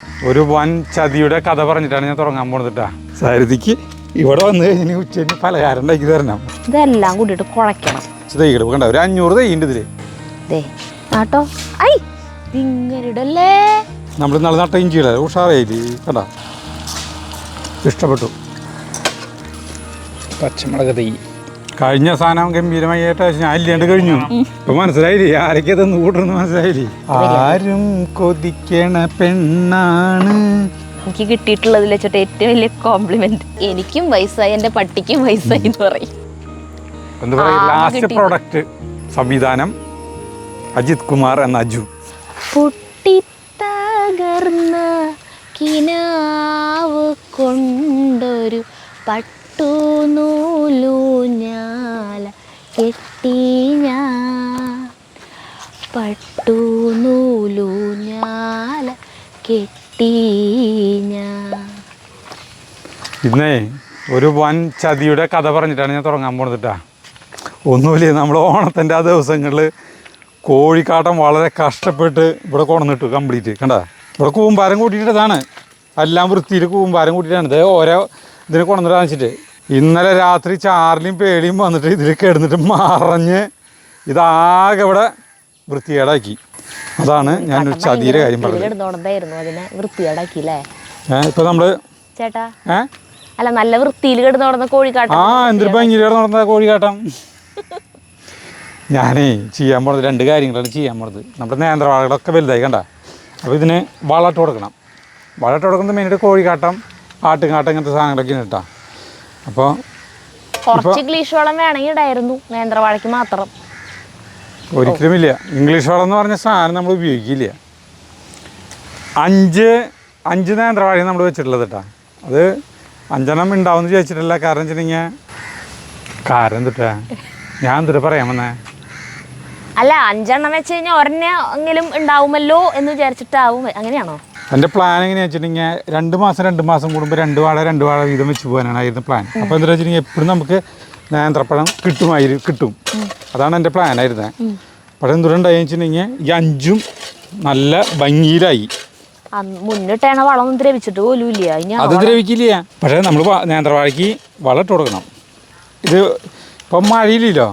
ഒരു വൻ ചതിയുടെ കഥ പറഞ്ഞിട്ടാണ് ഞാൻ തുടങ്ങാൻ പോകുന്നത്. സാരഥിക്ക് ഇവിടെ വന്ന് കഴിഞ്ഞ് ഉച്ചയ്ക്ക് പലഹാരം ഉണ്ടാക്കി തരണം. ഇതെല്ലാം കൂട്ടിയിട്ട് കുഴക്കണം. തൈകൾ കണ്ട ഒരു 500 തൈയുണ്ട് ഇതില്. കേട്ടോ ഇങ്ങനിടല്ലേ നമ്മൾ ഇന്നാളെ നട്ട ഇഞ്ചിയുടെ ഉഷാറായില്ലേ കണ്ട. ഇഷ്ടപ്പെട്ടു. പച്ചമുളക് തൈ കഴിഞ്ഞ സാധനം ഗംഭീരമായി ഞാൻ ഇല്ലാണ്ട് കഴിഞ്ഞു. ഇപ്പൊ മനസ്സിലായില്ലേ ആരൊക്കെ തന്നു കൂട്ടുന്നു മനസ്സിലായില്ലേ. ആരും കൊതിക്കണ പെണ്ണാണ് എനിക്ക് കിട്ടിയിട്ടുള്ളതിൽ വെച്ചിട്ട് ഏറ്റവും വലിയ കോംപ്ലിമെന്റ്. എനിക്കും വയസ്സായി, എന്റെ പട്ടിക്കും വയസ്സായി എന്ന് പറയും. എന്താ പറയുക, ലാസ്റ്റ് പ്രോഡക്റ്റ് സംവിധാനം അജിത് കുമാർ എന്ന അജു. പൊട്ടിത്തകർന്ന കിനാവ് കൊണ്ടൊരു പട്ടുനൂലൂഞ്ഞാല കെട്ടി ഞാൻ, പട്ടുനൂലൂഞ്ഞാല കെട്ടി ഞാൻ. ഇന്നേ ഒരു വൻ ചതിയുടെ കഥ പറഞ്ഞിട്ടാണ് ഞാൻ തുടങ്ങാൻ പോകുന്നത്. ഒന്നുമില്ലേ, നമ്മൾ ഓണത്തിൻ്റെ ആ ദിവസങ്ങളിൽ കോഴിക്കാട്ടം വളരെ കഷ്ടപ്പെട്ട് ഇവിടെ കൊണ്ടുവന്നിട്ടു കംപ്ലീറ്റ്. കണ്ട ഇവിടെ കൂമ്പാരം കൂട്ടിയിട്ടതാണ്, എല്ലാം വൃത്തിയിൽ കൂമ്പാരം കൂട്ടിയിട്ടാണ്. ഇത് ഓരോ ഇതിന് കൊണ്ടുവന്നിട്ട് വെച്ചിട്ട് ഇന്നലെ രാത്രി ചാർലിയും പേളിയും വന്നിട്ട് ഇതിൽ കിടന്നിട്ട് മറഞ്ഞ് ഇതാകെ ഇവിടെ വൃത്തികേടാക്കി. അതാണ് ഞാനൊരു ചതിയുടെ കാര്യം പറഞ്ഞത്. ഇപ്പൊ നമ്മള് ചേട്ടാ അല്ല നല്ല വൃത്തിയിൽ കിടന്ന് നടന്ന കോഴിക്കാട്ടം. എന്തൊരു ഭംഗിയിൽ നടന്ന കോഴിക്കാട്ടം. ഞാനേ ചെയ്യാൻ പോണത് 2 കാര്യങ്ങളാണ് ചെയ്യാൻ പോണത്. നമ്മുടെ നേന്ത്രവാഴകളൊക്കെ വലുതായി കണ്ട. അപ്പോൾ ഇതിന് വളമിട്ട് കൊടുക്കണം. വളമിട്ട് കൊടുക്കുന്നത് മെയിനായിട്ട് കോഴിക്കാട്ടം, ആട്ടുകാട്ടം ഇങ്ങനത്തെ സാധനങ്ങളൊക്കെയാണ് കേട്ടോ. അപ്പോൾ കുറച്ച് ഇംഗ്ലീഷ് വളം വേണമെങ്കിൽ ഇടായിരുന്നു, നേന്ത്രവാഴയ്ക്ക് മാത്രം. ഒരിക്കലുമില്ല. ഇംഗ്ലീഷ് വളം എന്ന് പറഞ്ഞ സാധനം നമ്മൾ ഉപയോഗിക്കില്ല. 5 നേന്ത്രവാഴ നമ്മൾ വെച്ചിട്ടുള്ളത് കേട്ടോ. അത് 5 എണ്ണം ഉണ്ടാവുമെന്ന് ചോദിച്ചിട്ടില്ല. കാരണം വെച്ചിട്ടുണ്ടെങ്കിൽ കാരണം എന്തിട്ടാ ഞാൻ എന്തിട്ട് പറയാൻ വന്നേ. അല്ല 5 എണ്ണം വെച്ച് കഴിഞ്ഞാൽ ഒരെണ്ണെങ്കിലും ഉണ്ടാവുമല്ലോ എന്ന് വിചാരിച്ചിട്ടാവും. അങ്ങനെയാണോ? എൻ്റെ പ്ലാൻ എങ്ങനെയാണെന്ന് വെച്ചിട്ടുണ്ടെങ്കിൽ 2 മാസം കൂടുമ്പോൾ 2 വാഴ വീതം വെച്ച് പോകാനായിരുന്നു പ്ലാൻ. അപ്പോൾ എന്താ വെച്ചിട്ടുണ്ടെങ്കിൽ എപ്പോഴും നമുക്ക് നേന്ത്രപ്പഴം കിട്ടും. അതാണ് എൻ്റെ പ്ലാനായിരുന്നത്. പക്ഷേ എന്തുകൊണ്ടുണ്ടായെന്ന് വെച്ചിട്ടുണ്ടെങ്കിൽ ഈ 5ഉം നല്ല ഭംഗിയിലായി. മുന്നിട്ടേണ വളം ദ്രവിച്ചിട്ട് പോലും ഇല്ല. അത് ദ്രവിക്കില്ല. പക്ഷേ നമ്മൾ നേന്ത്രവാഴയ്ക്ക് വളം ഇട്ട് കൊടുക്കണം. ഇത് ഇപ്പം മഴയില്ലല്ലോ,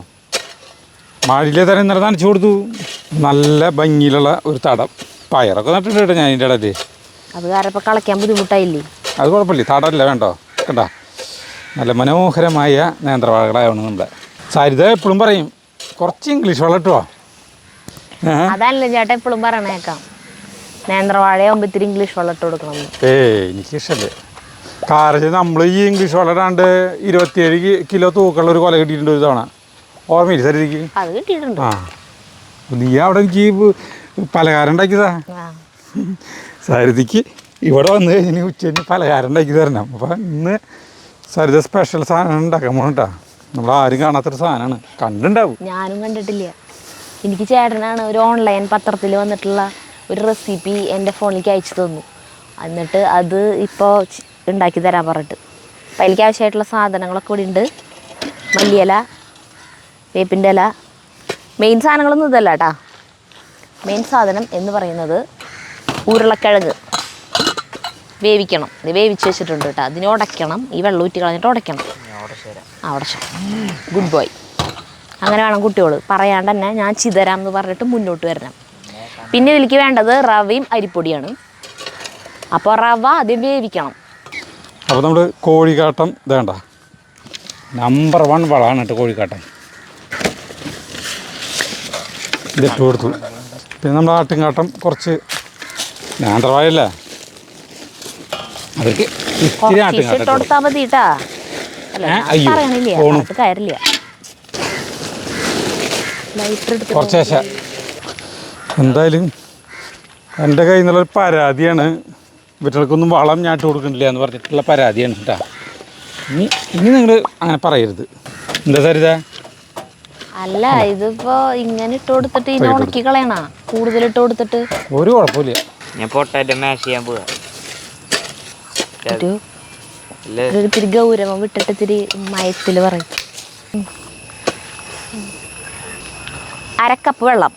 മഴയിലെ തരം ഇന്നലെ നനച്ചു കൊടുത്തു. നല്ല ഭംഗിയിലുള്ള ഒരു തടം പയറൊക്കെ നട്ടിട്ട് കേട്ടോ ഞാൻ ഇതിൻ്റെ ഇടയിൽ. അത് കാരണം ഇപ്പം കളയ്ക്കാൻ ബുദ്ധിമുട്ടായില്ലേ? അത് കുഴപ്പമില്ല, തടമല്ല വേണ്ടോ കണ്ട. നല്ല മനോഹരമായ നേന്ത്രവാഴകളാണ് നമ്മുടെ സരിത എപ്പോഴും പറയും കുറച്ച് ഇംഗ്ലീഷ് വളം ഇട്ടുവോ. അതല്ല ചേട്ടാ എപ്പോഴും പറയണേക്കാം നേന്ത്രവാഴയാകുമ്പോൾ ഇത്തിരി ഇംഗ്ലീഷ് വളം ഇട്ട് കൊടുക്കണം. എനിക്കിഷ്ടമല്ലേ. കാരണം നമ്മൾ ഈ ഇംഗ്ലീഷ് വളം ഇടാണ്ട് 27 കിലോ തൂക്കമുള്ള ഒരു കൊല കിട്ടിയിട്ടുണ്ട് ഒരു തവണ. ഓർമ്മയില്ല സരിതയ്ക്ക്? അത് കിട്ടിയിട്ടുണ്ട്. നീ അവിടെ എനിക്ക് പലഹാരം ഉണ്ടാക്കിയതാ. സരിതയ്ക്ക് ഇവിടെ വന്ന് കഴിഞ്ഞ് ഉച്ചയ്ക്ക് പലഹാരം ഉണ്ടാക്കി തരണം. അപ്പം ഇന്ന് സരിത സ്പെഷ്യൽ സാധനം ഉണ്ടാക്കാൻ പോകണട്ടാ. നമ്മൾ ആരും കാണാത്തൊരു സാധനമാണ്. കണ്ടുണ്ടാവും. ഞാനും കണ്ടിട്ടില്ല. എനിക്ക് ചേട്ടനാണ് ഒരു ഓൺലൈൻ പത്രത്തിൽ വന്നിട്ടുള്ള ഒരു റെസിപ്പി എൻ്റെ ഫോണിലേക്ക് അയച്ചു തന്നു. എന്നിട്ട് അത് ഇപ്പോൾ ഉണ്ടാക്കി തരാൻ പറഞ്ഞിട്ട്. അപ്പം അതിലേക്ക് ആവശ്യമായിട്ടുള്ള സാധനങ്ങളൊക്കെ ഇവിടെ ഉണ്ട്. മല്ലിയില, വേപ്പിൻ്റെ ഇല. മെയിൻ സാധനങ്ങളൊന്നും ഇതല്ല കേട്ടാ. മെയിൻ സാധനം എന്ന് പറയുന്നത് ഉരുളക്കിഴങ്ങ് വേവിക്കണം. ഇത് വേവിച്ച് വെച്ചിട്ടുണ്ട് കേട്ടോ. അതിനെ ഉടയ്ക്കണം. ഈ വെള്ളം ഊറ്റി കളഞ്ഞിട്ട് ഉടയ്ക്കണം. ഉടച്ചു. Good boy. അങ്ങനെ വേണം കുട്ടികൾ പറയാണ്ട് തന്നെ ഞാൻ ചിതരാം എന്ന് പറഞ്ഞിട്ട് മുന്നോട്ട് വരണം. പിന്നെ ഇതിലേക്ക് വേണ്ടത് റവയും അരിപ്പൊടിയാണ്. അപ്പോൾ റവ ആദ്യം വേവിക്കണം. അപ്പോൾ നമ്മൾ കോഴിക്കാട്ടം വേണ്ട നമ്പർ 1 വളമാണ് കേട്ടോ കോഴിക്കാട്ടം. ഇതിട്ട് കൊടുത്തു. പിന്നെ നമ്മൾ ആട്ടുംകാട്ടം കുറച്ച് നേന്ത്രവാഴല്ലേ അതൊക്കെ ഇത്തിരി ആട്ടുംകാട്ടം കൊടുത്താൽ മതി കേട്ടാ. പറയണില്ല കയറില്ല. കുറച്ചേശ എന്തായാലും എൻ്റെ കയ്യിൽ നിന്നുള്ളൊരു പരാതിയാണ്. ഇവറ്റകൾക്കൊന്നും വളം ഞാൻ ഇട്ട് കൊടുക്കണില്ല എന്ന് പറഞ്ഞിട്ടുള്ള പരാതിയാണ് കേട്ടോ. ഇനി നിങ്ങൾ അങ്ങനെ പറയരുത്. എന്താ സരിത? അല്ല ഇതിപ്പോ ഇങ്ങനെ ഇട്ട് കൊടുത്തിട്ട് ഇനി ഉണക്കി കളയണ കൂടുതൽ ഇട്ട് കൊടുത്തിട്ട് ഒരു കുഴപ്പമില്ല. ഞാൻ പൊട്ടാറ്റോ മാഷ് ചെയ്യാൻ പോവാ. ഇത്തിരി ഗൗരവം വിട്ടിട്ട് ഇത്തിരി മയത്തിൽ പറയും. 1/2 കപ്പ് വെള്ളം.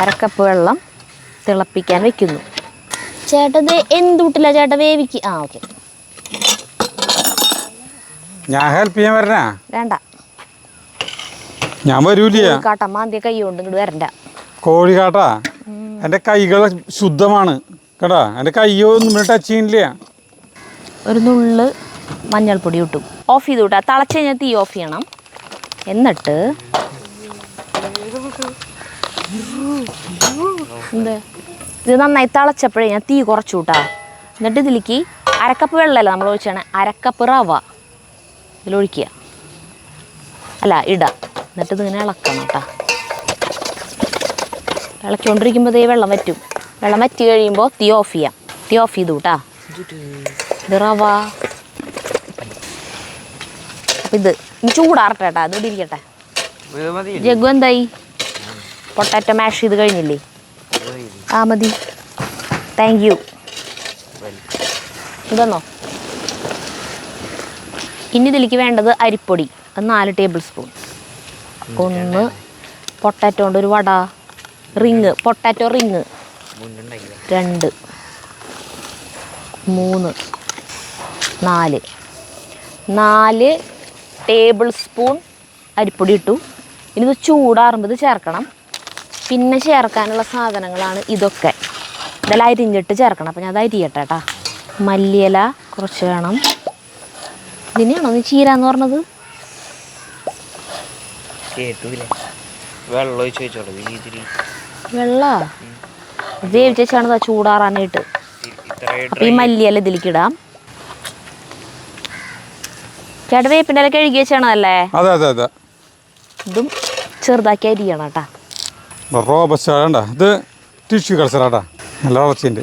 അരക്കപ്പ് വെള്ളം തിളപ്പിക്കാൻ വെക്കുന്നു. ചേട്ടത് എന്തുട്ടില്ല ചേട്ടാ വേവിക്ക്. ആ ഓക്കെ, ഞാൻ ഹെൽപ്പ് ചെയ്യാൻ വരണേ? വേണ്ട, ഞാൻ വരൂല. കാട്ട മാന്തിയ കൈ കൊണ്ട് ഇങ്ങോട്ട് വരണ്ട. കോഴിക്കാട്ടാ, എൻ്റെ കൈകൾ ശുദ്ധമാണ് കേട്ടാ, എൻ്റെ കയ്യൊന്നും ടച്ച് ചെയ്യുന്നില്ല. ഒരു നുള്ള് മഞ്ഞൾപ്പൊടി ഇട്ടു. ഓഫ് ചെയ്ത് വിട്ടാ. തിളച്ച് കഴിഞ്ഞാൽ തീ ഓഫ് ചെയ്യണം. എന്നിട്ട് എന്ത് ഇത് നന്നായി തിളച്ചപ്പോഴേ ഞാൻ തീ കുറച്ചു വിട്ടാ. എന്നിട്ട് ഇതിലേക്ക് അരക്കപ്പ് വെള്ളമല്ല നമ്മൾ ഒഴിച്ചാണ്, അരക്കപ്പ് റവ ഇതിലൊഴിക്കുക. അല്ല ഇടാം. എന്നിട്ട് ഇതിങ്ങനെ ഇളക്കണം കേട്ടോ. ഇളക്കിക്കൊണ്ടിരിക്കുമ്പോൾ ഈ വെള്ളം വറ്റും. വെള്ളം വറ്റി കഴിയുമ്പോൾ തീ ഓഫ് ചെയ്യാം. തീ ഓഫ് ചെയ്തു കേട്ടാ. ഇത് റവ. അപ്പം ഇത് ഇനി ചൂടാറട്ടെ കേട്ടാ, അത് ഇടിരിക്കട്ടെ. ജഗ്ഗു എന്തായി? പൊട്ടാറ്റോ മാഷ് ചെയ്ത് കഴിഞ്ഞില്ലേ? ആ മതി, താങ്ക് യു. ഇതെന്നോ. ഇനി ഇതിലേക്ക് വേണ്ടത് അരിപ്പൊടി. അത് 4 ടേബിൾ സ്പൂൺ. 1 പൊട്ടാറ്റോ കൊണ്ട് ഒരു vada ring, potato ring. 2 3 4 tablespoon അരിപ്പൊടി ഇട്ടു. ഇനി ഇത് ചൂടാറുമ്പോൾ ഇത് ചേർക്കണം. പിന്നെ ചേർക്കാനുള്ള സാധനങ്ങളാണ് ഇതൊക്കെ. ഇതെല്ലാം അരിഞ്ഞിട്ട് ചേർക്കണം. അപ്പം ഞാൻ അത് അരിയട്ടെ കേട്ടാ. മല്ലിയില കുറച്ച് വേണം. ഇതിനെയാണോ നീ ചീരാന്ന് പറഞ്ഞത്? വെള്ള വേവിച്ച് വെച്ചാണ് ചൂടാറാനായിട്ട്. അപ്പം ഈ മല്ലിയില ഇതിലേക്ക് ഇടാം. ചേട്ടാ വേപ്പിൻ്റെ ഇല കഴുകി വെച്ചാണല്ലേ? അതെ അതെ അതെ. ഇതും ചെറുതാക്കി അരിയണം കേട്ടാ. റോബസ്റ്റാണ്ട, ഇത് ടിഷ്യൂ കൾച്ചറാട്ടാ, നല്ല വളർച്ചയുണ്ട്.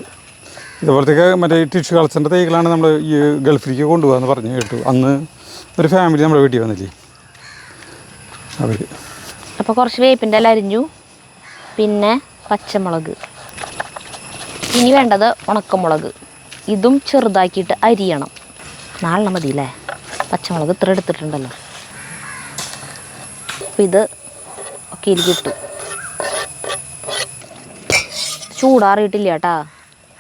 ഇതുപോലത്തേക്ക് മറ്റേ ടിഷ്യൂ കൾച്ചറിൻ്റെ തൈകളാണ് നമ്മൾ ഈ ഗൾഫിലേക്ക് കൊണ്ടുപോകാമെന്ന് പറഞ്ഞു കേട്ടു. അന്ന് ഒരു ഫാമിലി നമ്മുടെ വീട്ടിൽ വന്നില്ലേ അവർ. അപ്പോൾ കുറച്ച് വേപ്പിൻ്റെ ഇല അരിഞ്ഞു. പിന്നെ പച്ചമുളക്. ഇനി വേണ്ടത് ഉണക്കമുളക്. ഇതും ചെറുതാക്കിയിട്ട് അരിയണം. 4 മതിയില്ലേ? പച്ചമുളക് ഇത്ര എടുത്തിട്ടുണ്ടല്ലോ. അപ്പം ഇത് ഒക്കെ ഇരിക്കിട്ടു. ചൂടാറിയിട്ടില്ല കേട്ടാ,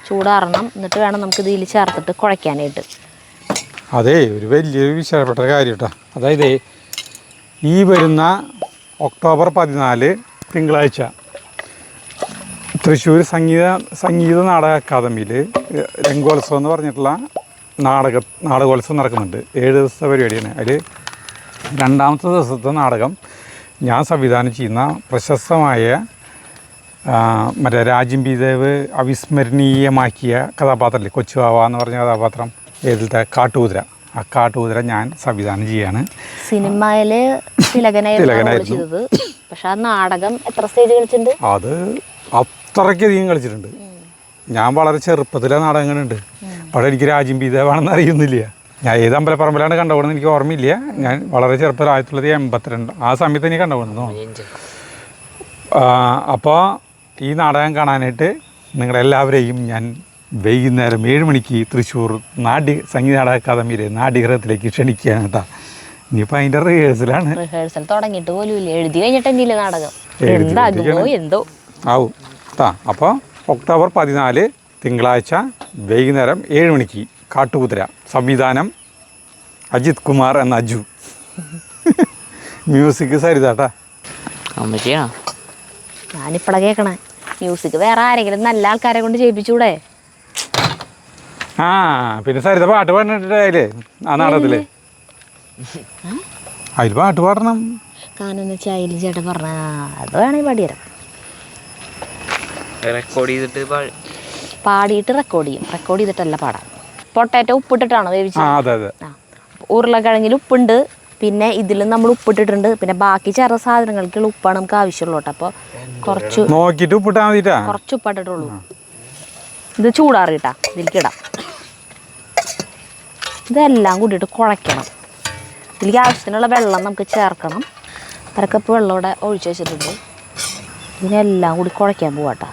ചൂടാറണം. എന്നിട്ട് വേണം നമുക്ക് ഇതിൽ ചേർത്തിട്ട് കുഴയ്ക്കാനായിട്ട്. അതേ ഒരു വലിയൊരു വിശേഷപ്പെട്ട കാര്യം കേട്ടോ. അതായത് ഈ വരുന്ന ഒക്ടോബർ 14 തിങ്കളാഴ്ച തൃശ്ശൂർ സംഗീത നാടക അക്കാദമിയിൽ രംഗോത്സവം എന്ന് പറഞ്ഞിട്ടുള്ള നാടകോത്സവം നടക്കുന്നുണ്ട്. 7 ദിവസത്തെ പരിപാടിയാണ്. അതിൽ 2ാമത്തെ ദിവസത്തെ നാടകം ഞാൻ സംവിധാനം ചെയ്യുന്ന പ്രശസ്തമായ മറ്റേ രാജിം ബി ദേവ് അവിസ്മരണീയമാക്കിയ കഥാപാത്രമില്ലേ, കൊച്ചുവാവ എന്ന് പറഞ്ഞ കഥാപാത്രം, ഏതിലത്തെ കാട്ടുകുതിര. ആ കാട്ടുകുതിര ഞാൻ സംവിധാനം ചെയ്യാണ്. സിനിമയിൽ തിലകനായിരുന്നു. പക്ഷെ ആ നാടകം എത്ര സ്റ്റേജ് കളിച്ചിട്ടുണ്ട്? അത് അത്രയ്ക്കധികം കളിച്ചിട്ടുണ്ട്. ഞാൻ വളരെ ചെറുപ്പത്തിലെ നാടകങ്ങളുണ്ട്. പക്ഷേ എനിക്ക് രാജിം ബി ദേവാണെന്ന് അറിയുന്നില്ല. ഞാൻ ഏത് അമ്പലപ്പറമ്പിലാണ് കണ്ടുപോകുന്നത് എനിക്ക് ഓർമ്മയില്ല. ഞാൻ വളരെ ചെറുപ്പത്തിൽ 1982 ആ സമയത്ത് എനിക്ക് കണ്ടുപോകുന്നു. അപ്പോൾ ഈ നാടകം കാണാനായിട്ട് നിങ്ങളെല്ലാവരെയും ഞാൻ വൈകുന്നേരം 7 മണിക്ക് തൃശ്ശൂർ സംഗീത നാടക അക്കാദമിയിലെ നാട്യഗൃഹത്തിലേക്ക് ക്ഷണിക്കുകയാണ് കേട്ടോ. ഇനിയിപ്പോൾ അതിൻ്റെ റിഹേഴ്സലാണ്. റിഹേഴ്സൽ തുടങ്ങിയിട്ട് പോലും ഇല്ല. എഴുതി കഴിഞ്ഞിട്ട് എന്തില്ല നാടകം എന്താകുമോ എന്തോ ആവും കേട്ടോ. അപ്പോൾ ഒക്ടോബർ 14 തിങ്കളാഴ്ച വൈകുന്നേരം 7 മണിക്ക് കാട്ടുകുതിര. സംവിധാനം അജിത് കുമാർ എന്ന അജു. മ്യൂസിക് സരിതാട്ടാ. ഞാനിപ്പോഴാണ് കേൾക്കണേ മ്യൂസിക്. വേറെ ആരെങ്കിലും നല്ല ആൾക്കാരെ കൊണ്ട് ചെയ്യിപ്പിച്ചൂടെ? ആ പിന്നെ സരിത പാട്ട് പാടിട്ടില്ലേ ആ നാടകത്തില്? അതിൽ പാട്ട് പാടണം. കാനെന്ന് വെച്ചാൽ അതിൽ ചേട്ടൻ പറഞ്ഞ അത് വേണമെങ്കിൽ പാടിത്തരാം. പാടിയിട്ട് റെക്കോർഡ് ചെയ്യും. റെക്കോർഡ് ചെയ്തിട്ടല്ല പാടാം. പൊട്ടാറ്റോ ഉപ്പിട്ടിട്ടാണോ വേവിച്ചത്? ആ, ഉരുളക്കിഴങ്ങിൽ ഉപ്പുണ്ട്. പിന്നെ ഇതിൽ നമ്മൾ ഉപ്പിട്ടിട്ടുണ്ട്. പിന്നെ ബാക്കി ചേർന്ന സാധനങ്ങൾക്കുള്ള ഉപ്പാണ് നമുക്ക് ആവശ്യമുള്ളൂ കേട്ടോ. അപ്പോൾ കുറച്ച് നോക്കിയിട്ട് ഉപ്പിട്ടാൽ മതിട്ടാ. കുറച്ച് ഉപ്പിട്ടിട്ടുള്ളൂ. ഇത് ചൂടാറിയിട്ടാ ഇതിലേക്ക് ഇടാം. ഇതെല്ലാം കൂടിയിട്ട് കുഴയ്ക്കണം. ഇതിലേക്ക് ആവശ്യത്തിനുള്ള വെള്ളം നമുക്ക് ചേർക്കണം. 1 കപ്പ് വെള്ളം ഇവിടെ ഒഴിച്ച് വെച്ചിട്ടുണ്ട്. ഇതിനെല്ലാം കൂടി കുഴയ്ക്കാൻ പോവാട്ടോ.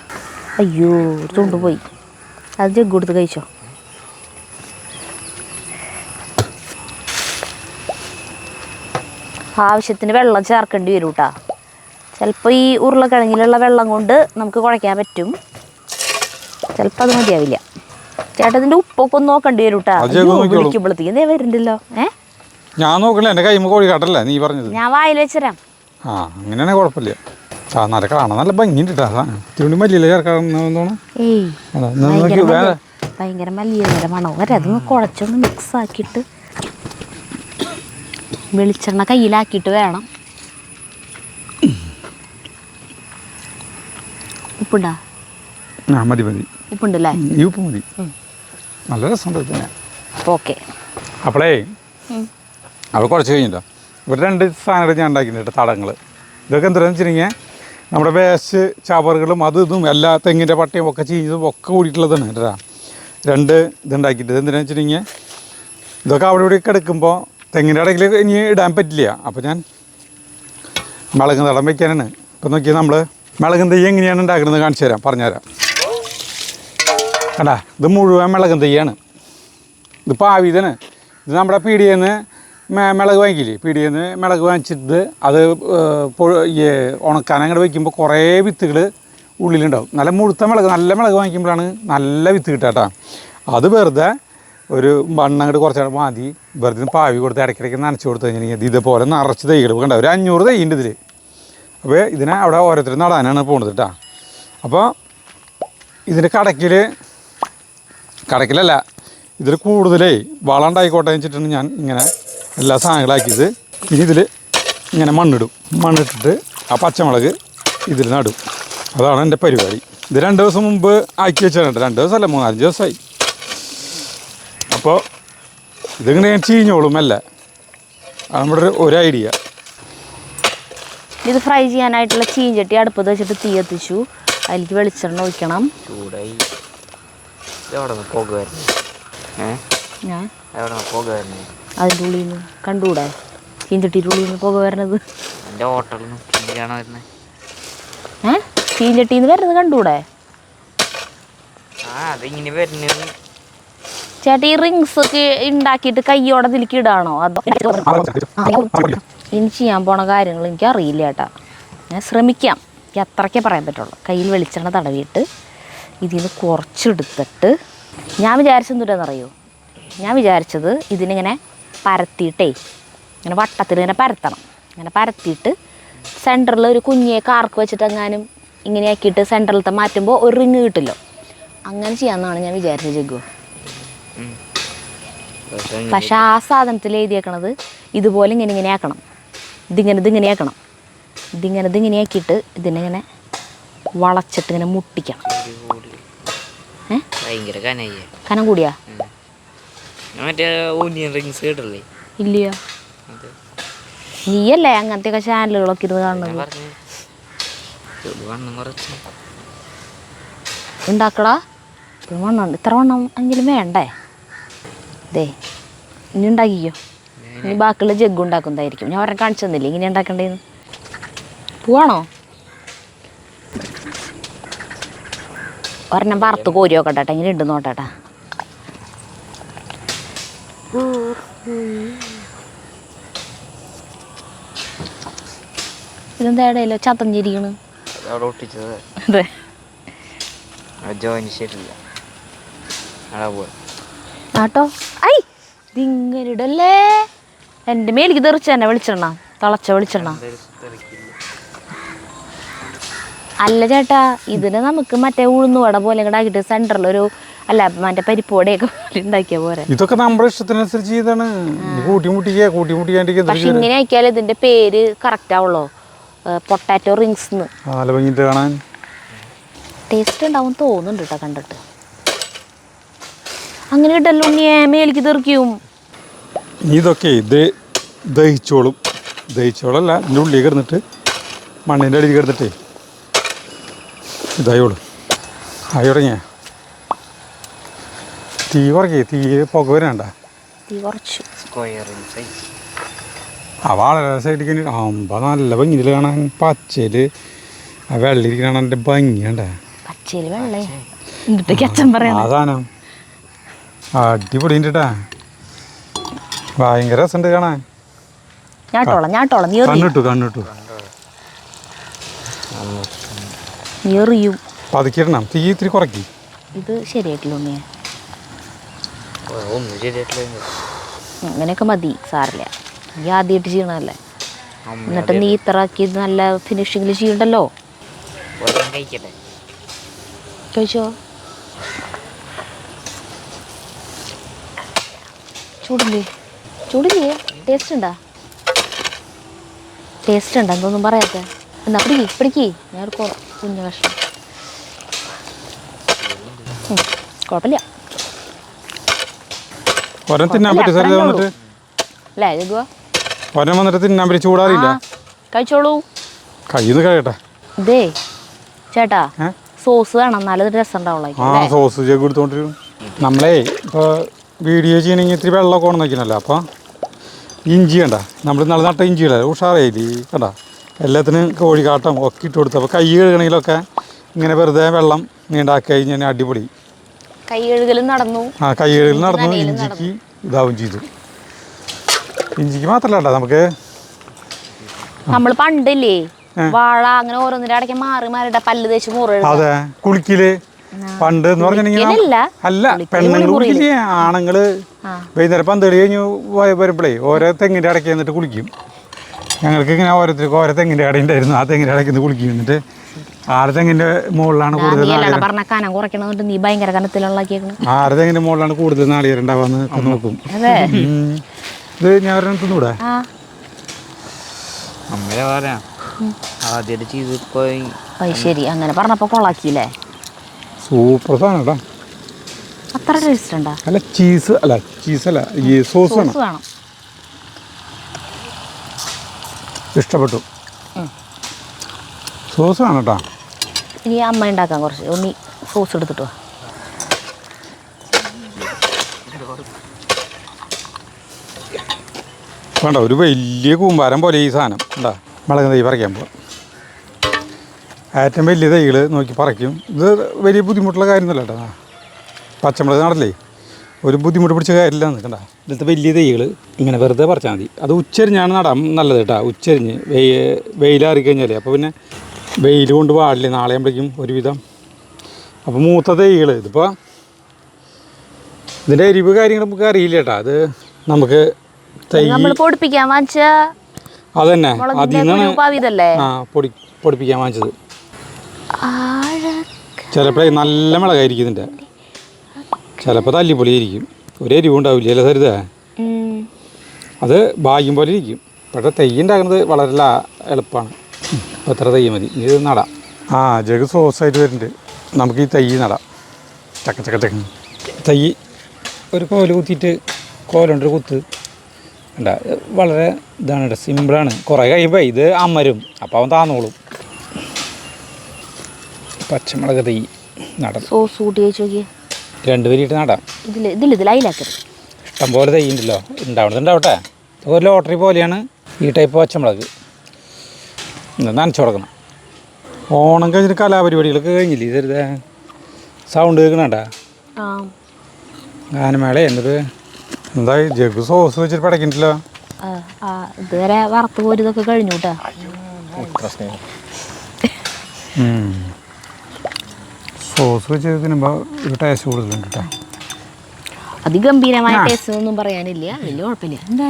അയ്യോ ഒരു തുണ്ട് പോയി. അത് ജഗ്ഗു കൊടുത്ത് കഴിച്ചോ. ആവശ്യത്തിന് വെള്ളം ചേർക്കേണ്ടി വരും കേട്ടോ. ചിലപ്പോൾ ഈ ഉരുളക്കിഴങ്ങിലുള്ള വെള്ളം കൊണ്ട് നമുക്ക് കുഴയ്ക്കാൻ പറ്റും. ചിലപ്പോൾ അത് മതിയാവില്ല. ചേട്ടാ ഇതിൻ്റെ ഉപ്പൊക്കെ ഒന്ന് നോക്കേണ്ടി വരും കേട്ടോ. വിളിക്കുമ്പോഴത്തേക്കും ഇതേ വരുന്നുണ്ടല്ലോ. ഞാൻ നോക്കണേ, എൻ്റെ കൈമ കോഴിക്കാട്ടല്ലേ നീ പറഞ്ഞത്. ഞാൻ വായിൽ വെച്ചരാം. ആ അങ്ങനെയാണെങ്കിൽ കുഴപ്പമില്ല. നല്ല കാണാൻ നല്ല ഭംഗിയുണ്ട് കേട്ടോ. തിരുവണ്ടി മല്ലിയില്ല ചേർക്കാന്ന്. ഭയങ്കര മല്ലിയുടെ മണവും വരെ. അതൊന്ന് കുഴച്ചൊന്ന് മിക്സ് ആക്കിയിട്ട് വെളിച്ചെണ്ണ കയ്യിലാക്കിയിട്ട് വേണം. ഉപ്പുണ്ടാ? മതി മതി, ഉപ്പുണ്ടല്ലേ? ഈ ഉപ്പ് മതി. നല്ല രസമുണ്ട് പിന്നെ. ഓക്കെ. അപ്പോളേ അവിടെ കുറച്ച് കഴിഞ്ഞിട്ടോ ഇവിടെ 2 സാധനങ്ങൾ ഞാൻ ഉണ്ടാക്കിയിട്ടുണ്ട്. തടങ്ങൾ ഇതൊക്കെ എന്താണെന്ന് വെച്ചിട്ടുണ്ടെങ്കിൽ നമ്മുടെ വേസ്റ്റ് ചവറുകളും ഇതും എല്ലാ തെങ്ങിൻ്റെ പട്ടയും ഒക്കെ ചീഞ്ഞതും ഒക്കെ കൂടിയിട്ടുള്ളതാണ് കേട്ടോ. 2 ഇതുണ്ടാക്കിയിട്ട് എന്തിനാണെന്ന് വെച്ചിട്ടുണ്ടെങ്കിൽ ഇതൊക്കെ അവിടെ ഇവിടെ കിടക്കുമ്പോൾ തെങ്ങിൻ്റെ ഇടയ്ക്ക് ഇനി ഇടാൻ പറ്റില്ല. അപ്പോൾ ഞാൻ മിളക് തടം വയ്ക്കാനാണ്. ഇപ്പം നോക്കിയാൽ നമ്മൾ മിളകും തെയ്യ് എങ്ങനെയാണ് ഉണ്ടാക്കുന്നത് കാണിച്ചു തരാം, പറഞ്ഞുതരാം. കണ്ടാ, ഇത് മുഴുവൻ മിളകും തെയ്യാണ്. ഇത് പാവിതാണ്. ഇത് നമ്മുടെ പീടികയിൽ നിന്ന് മിളക് വാങ്ങിക്കില്ലേ, പീടികയിൽ നിന്ന് മിളക് വാങ്ങിച്ചിട്ട് അത് ഉണക്കാൻ അങ്ങോട്ട് വയ്ക്കുമ്പോൾ കുറേ വിത്തുകൾ ഉള്ളിലുണ്ടാവും. നല്ല മുഴുത്ത മിളക്, നല്ല മിളക് വാങ്ങിക്കുമ്പോഴാണ് നല്ല വിത്ത് കിട്ടുക കേട്ടോ. അത് വെറുതെ ഒരു മണ്ണ് അങ്ങോട്ട് കുറച്ചാണ് മാതി വെറുതെ പാവി കൊടുത്ത് ഇടയ്ക്കിടയ്ക്ക് നനച്ച് കൊടുത്ത് കഴിഞ്ഞാൽ ഇതുപോലെ നിറച്ച് തൈകൾ കണ്ട ഒരു 500 തൈയുണ്ട് ഇതിൽ. അപ്പോൾ ഇതിനെ അവിടെ ഓരോരുത്തരും നടാനാണ് പോകുന്നത് കേട്ടോ. അപ്പോൾ ഇതിൻ്റെ കടക്കിലല്ല ഇതിൽ കൂടുതലേ വളം ഉണ്ടായിക്കോട്ടെ വെച്ചിട്ടാണ് ഞാൻ ഇങ്ങനെ എല്ലാ സാധനങ്ങളാക്കിയത്. ഇനി ഇതിൽ ഇങ്ങനെ മണ്ണിട്ടിട്ട് ആ പച്ചമുളക് ഇതിൽ നടും. അതാണ് എൻ്റെ പരിപാടി. ഇത് 2 ദിവസം മുമ്പ് ആക്കി വെച്ചിട്ടുണ്ട്. 2 ദിവസമല്ല, 3-4 ദിവസമായി. അപ്പോൾ ഇതിങ്ങനെ ഞാൻ ചീഞ്ഞോളും അല്ല. അത് നമ്മുടെ ഒരു ഐഡിയ. ഇത് ഫ്രൈ ചെയ്യാനായിട്ടുള്ള ചീഞ്ചട്ടി അടുപ്പത്ത് വെച്ചിട്ട് തീ കത്തിച്ചു. അതിലേക്ക് വെളിച്ചെണ്ണ ഒഴിക്കണം. ചൂടായി. അതിൻ്റെ ഉള്ളിൽ നിന്ന് കണ്ടുകൂടെ? ചീഞ്ചട്ടിയുടെ ഉള്ളിൽ നിന്ന് പുക വരണത്. ചീഞ്ചട്ടിയിൽ നിന്ന് വരുന്നത് കണ്ടുകൂടെ? ചേട്ടാ ഈ റിങ്സ് ഒക്കെ ഉണ്ടാക്കിയിട്ട് കയ്യോടെ ഇതിലേക്ക് ഇടാണോ? അതോ ഇനി ചെയ്യാൻ പോണ കാര്യങ്ങൾ എനിക്ക് അറിയില്ല ചേട്ടാ. ഞാൻ ശ്രമിക്കാം. എനിക്ക് അത്രയ്ക്കേ പറയാൻ പറ്റുള്ളൂ. കയ്യിൽ വെളിച്ചെണ്ണ തടവിയിട്ട് ഇതിൽ നിന്ന് കുറച്ചെടുത്തിട്ട് ഞാൻ വിചാരിച്ചെന്തുണ്ടെന്നറിയോ? ഞാൻ വിചാരിച്ചത് ഇതിനിങ്ങനെ പരത്തിയിട്ടേ ഇങ്ങനെ വട്ടത്തിൽ ഇങ്ങനെ പരത്തണം. ഇങ്ങനെ പരത്തിയിട്ട് സെൻറ്ററിൽ ഒരു കുഞ്ഞിയെ കാർക്ക് വെച്ചിട്ട് എങ്ങാനും ഇങ്ങനെ ആക്കിയിട്ട് സെൻറ്ററിലത്തെ മാറ്റുമ്പോൾ ഒരു റിങ് കിട്ടില്ലോ. അങ്ങനെ ചെയ്യാമെന്നാണ് ഞാൻ വിചാരിച്ചത് ജഗ്ഗു. പക്ഷെ ആ സാധനത്തിൽ എഴുതിയേക്കണത് ഇതുപോലെ ഇങ്ങനെ ആക്കണം. ഇതിങ്ങനെ ആക്കണം. ഇതിങ്ങനെ ആക്കിയിട്ട് ഇതിനെ വളച്ചിട്ട് ഇങ്ങനെ മുട്ടിക്കണം. കനം കൂടിയാ? ഇല്ലയോ? നീയല്ലേ അങ്ങനത്തെയൊക്കെ ചാനലുകളൊക്കെ ഇരുന്ന് കാണുന്നത്. ഉണ്ടാക്കടാ. വണ്ണം ഇത്ര വണ്ണം എങ്കിലും വേണ്ടേ? ദേ ഇനി ഉണ്ടാക്കിക്കോ. ഇനി ബാക്കിയുള്ള ജഗ്ഗു ഉണ്ടാക്കുന്നതായിരിക്കും. ഞാൻ ഒരെണ്ണം കാണിച്ചു തന്നില്ലേ ഇങ്ങനെ ഉണ്ടാക്കണ്ടേന്ന്. പോവാണോ? ഒരെണ്ണം വറുത്ത് കോരി നോക്കട്ടെ ഇങ്ങനെ ഉണ്ട് നോട്ടാ. ഇതെന്താ ഇടയിലോ ചത്തഞ്ചിരിക്കണ്? അതെ. ആട്ടോ ഐ ഇതിങ്ങനെ ഇടല്ലേ. എൻ്റെ മേലേക്ക് തെറിച്ച തന്നെ വെളിച്ചെണ്ണ, തിളച്ച വെളിച്ചെണ്ണ. അല്ല ചേട്ടാ, ഇതിന് നമുക്ക് മറ്റേ ഉഴുന്നുവട പോലെ ഇങ്ങോട്ടാക്കിയിട്ട് സെൻറ്ററിലൊരു അല്ല മറ്റേ പരിപ്പ് വടയൊക്കെ ഉണ്ടാക്കിയ പോരെ. ഇതൊക്കെ നമ്മുടെ ഇഷ്ടത്തിനനുസരിച്ച് ചെയ്താണ്. പക്ഷെ ഇങ്ങനെ ആക്കിയാൽ ഇതിന്റെ പേര് കറക്റ്റ് ആവുള്ളൂ. Potato rings. ടേസ്റ്റ് ഉണ്ടാവും തോന്നുന്നുണ്ട് കേട്ടോ കണ്ടിട്ട്. അങ്ങനെ ഇട്ടല്ലോ ഉണ്ണിയെ മേലേക്ക് തെറിക്കും. ഇതൊക്കെ ദഹിച്ചോളല്ല ഇതിൻ്റെ ഉള്ളിൽ കിടന്നിട്ട് മണ്ണിൻ്റെ അടിയിൽ കിടന്നിട്ടേ ഇതായോളൂ. ആയി തുടങ്ങിയ തീ കുറയ്ക്കേ. തീ പുക വരണ്ട. തീ കുറച്ചു. ആ വളരെ സൈഡിൽ ആകുമ്പോൾ നല്ല ഭംഗിയിൽ കാണാൻ. പച്ചയിൽ ആ വെള്ളിരിക്കണ എൻ്റെ ഭംഗിയുണ്ടേ. പച്ചയിൽ വെള്ളേ ആ സാധനം അടിപൊളിയുണ്ട് കേട്ടാ. ഭയങ്കര രസമുണ്ട് കാണാൻ. കണ്ണിട്ടു നീ എറിയും. പതുക്കിയിടണം, തീ ഇത്തിരി കുറയ്ക്കി. ഇത് ശരിയായിട്ടില്ല ഉണ്ണിയെ. ഒന്നും ശരിയായിട്ടില്ല. അങ്ങനെയൊക്കെ മതി, സാറില്ല. നീ ആദ്യമായിട്ട് ചെയ്യണമല്ലേ, എന്നിട്ട് നീ ഇത്ര ആക്കി നല്ല ഫിനിഷിങ്ങിൽ ചെയ്യണ്ടല്ലോ. കഴിക്കട്ടെ. കഴിച്ചോ? ചൂടില്ലേ? ചൂടില്ലേ? ടേസ്റ്റ് ഉണ്ടാ? ടേസ്റ്റ് ഉണ്ടോ? എന്തൊന്നും പറയാത്ത. എന്നാ പിടിക്ക് ഞാൻ കുഞ്ഞ കഷ്ണം. കുഴപ്പമില്ല. ഒരം തിന്നാൻ പറ്റും സാർ വന്നിട്ട്? അല്ലേ ജഗുവാ? ഒരം വന്നിട്ട് തിന്നാൻ പറ്റി ചൂടാറില്ല. കഴിച്ചോളൂ. കയ്യിൽ നിന്ന് കഴിയട്ടെ. ഇതേ ചേട്ടാ, സോസ് വേണം, നല്ല രസം ഉണ്ടാവുള്ളൂ. ആ സോസ് ജഗ് എടുത്തോണ്ടിരും. നമ്മളേ ഇപ്പോൾ വീഡിയോ ചെയ്യണമെങ്കിൽ ഇത്തിരി വെള്ളമൊക്കെ കൊണ്ടു വയ്ക്കണല്ലോ. അപ്പോൾ ഇഞ്ചി കണ്ട, നമ്മൾ നല്ല നട്ട ഇഞ്ചിയുടെ ഉഷാറായില്ലേ കണ്ട, എല്ലാത്തിനും കോഴിക്കാട്ടം ഒക്കെ ഇട്ട് കൊടുത്തു. അപ്പോൾ കൈ കഴുകണമെങ്കിലൊക്കെ ഇങ്ങനെ വെറുതെ വെള്ളം നീണ്ടാക്കി കഴിഞ്ഞാൽ അടിപൊളി. കൈ കഴുകലും നടന്നു. ആ കൈ കഴുകലും നടന്നു. ഇഞ്ചിക്ക് ഇതാവും ചെയ്തു. ഇഞ്ചിക്ക് മാത്രമല്ല കേട്ടോ, നമുക്ക് നമ്മൾ പണ്ടില്ലേ വാഴ അങ്ങനെ ഓരോന്നിന്റെ ഇടയ്ക്ക് മാറി മാറിട്ട പല്ല് തേച്ച് മുറി. അതെ, കുളിക്കല് പണ്ട് എന്ന് പറഞ്ഞിട്ടുണ്ടെങ്കിൽ അല്ല, പെണ്ണുങ്ങൾ കുളിക്കില്ലേ, ആണുങ്ങള് വൈകുന്നേരം 12 കഴിഞ്ഞ് വരുമ്പോഴേ ഓരോ തെങ്ങിൻ്റെ ഇടയ്ക്ക് എന്നിട്ട് കുളിക്കും. ഞങ്ങൾക്ക് ഇങ്ങനെ ഓരോരുത്തർക്ക് ഓരോ തെങ്ങിൻ്റെ ഇട ഉണ്ടായിരുന്നു. ആ തെങ്ങിൻ്റെ ഇടയ്ക്ക് നിന്ന് കുളിക്കും. എന്നിട്ട് ആറ് തെങ്ങിൻ്റെ മുകളിലാണ് കൂടുതൽ നീ ഭയങ്കര കനത്തിലുള്ള ആറ് തെങ്ങിൻ്റെ മുകളിലാണ് കൂടുതൽ നാളികേരുണ്ടാവാന്ന് നോക്കും. ഇത് ഞാൻ ഒരെണ്ണം തിന്നൂടെ? അമ്മ പറയാ ആദ്യമായിട്ട് ചെയ്തിപ്പോയി. ശരി, അങ്ങനെ പറഞ്ഞപ്പോ കൊളാക്കിയില്ലേ? സൂപ്പർ സാധനം കേട്ടോ. അത്ര ടേസ്റ്റ് ഉണ്ടാ? അല്ല ചീസല്ല ഈ സോസ് വേണം. ഇഷ്ടപ്പെട്ടു. സോസ് വേണം കേട്ടോ. ഇനി അമ്മ ഉണ്ടാക്കാൻ കുറച്ച് ഉണ്ണി സോസ് എടുത്തിട്ടോ. വേണ്ട, ഒരു വലിയ കൂമ്പാരം പോലെ ഈ സാധനം എന്താ മുളക് തൈ പറിക്കാൻ പോവാം. ഏറ്റവും വലിയ തൈകൾ നോക്കി പറിക്കും. ഇത് വലിയ ബുദ്ധിമുട്ടുള്ള കാര്യമൊന്നുമല്ല കേട്ടോ. പച്ചമുളക് നടല്ലേ ഒരു ബുദ്ധിമുട്ട് പിടിച്ച കാര്യമില്ല നിൽക്കണ്ട. ഇതിലത്തെ വലിയ തൈകൾ ഇങ്ങനെ വെറുതെ പറിച്ചാൽ മതി. അത് ഉച്ചരിഞ്ഞാണ് നടാൻ നല്ലത് കേട്ടോ. ഉച്ചരിഞ്ഞ് വെയിലാറി കഴിഞ്ഞാൽ അപ്പോൾ പിന്നെ വെയിൽ കൊണ്ട് പാടില്ലേ, നാളെ ആകുമ്പോഴേക്കും ഒരുവിധം. അപ്പോൾ മൂത്ത തൈകൾ ഇതിപ്പോൾ ഇതിൻ്റെ എരിവ് കാര്യങ്ങൾ നമുക്ക് അറിയില്ല കേട്ടോ. അത് നമുക്ക് തൈ പൊടിപ്പിക്കാൻ വാങ്ങിച്ച അതന്നെ അതിൽ നിന്നാണ് പൊടിപ്പിക്കാൻ വാങ്ങിച്ചത്. ചിലപ്പോൾ നല്ല മുളകായിരിക്കും ഇതിൻ്റെ, ചിലപ്പോൾ തല്ലിപ്പൊളിയായിരിക്കും. ഒരു എരിവും ഉണ്ടാവില്ല അല്ലേ സരിത? അത് ഭാഗ്യം പോലെ ഇരിക്കും. പക്ഷേ തൈ ഉണ്ടാക്കുന്നത് വളരെ എളുപ്പമാണ്. എത്ര തൈ മതി, ഇത് നടാം. ജഗ് സോസായിട്ട് വരുന്നുണ്ട്. നമുക്ക് ഈ തൈ നടാം. ചക്ക തൈ ഒരു കോല് കുത്തിയിട്ട് കോലുണ്ടൊരു കുത്ത് ഉണ്ട്. വളരെ ഇതാണ് കേട്ടോ, സിമ്പിളാണ്. കുറേ കഴിയുമ്പോൾ ഇത് അമരും, അപ്പോൾ അവൻ താന്നോളും. പച്ചമുളക് തൈ നടാം. സോസ് കൂട്ടി വെച്ച് നോക്കിയേ. 2 വരിയിട്ട് നടാം. ഇതിലാക്കരുത്. ഇഷ്ടംപോലെ തൈ ഉണ്ടല്ലോ, ഉണ്ടാവട്ടെ. ഒരു ലോട്ടറി പോലെയാണ് ഈ ടൈപ്പ് പച്ചമുളക്. നനച്ചു കൊടുക്കണം. ഓണം കഴിഞ്ഞിട്ട് കലാപരിപാടികളൊക്കെ കഴിഞ്ഞില്ലേ ഇതരുത്? സൗണ്ട് കേൾക്കണണ്ട? ഗാനമേള എന്നത് എന്തായി? ജഗ് സോസ് വെച്ചിട്ട് പടക്കിണ്ടല്ലോ. ഇതുവരെ വറുത്ത് പോരി ഇതൊക്കെ കഴിഞ്ഞു കേട്ടോ. സോസ് വെച്ച് തിന്നുമ്പോൾ ഒരു ടേസ്റ്റ് കൂടുതലുണ്ട് കേട്ടോ. അതിഗംഭീരമായ ടേസ്റ്റ് ഒന്നും പറയാനില്ല, വലിയ കുഴപ്പമില്ല. എന്താ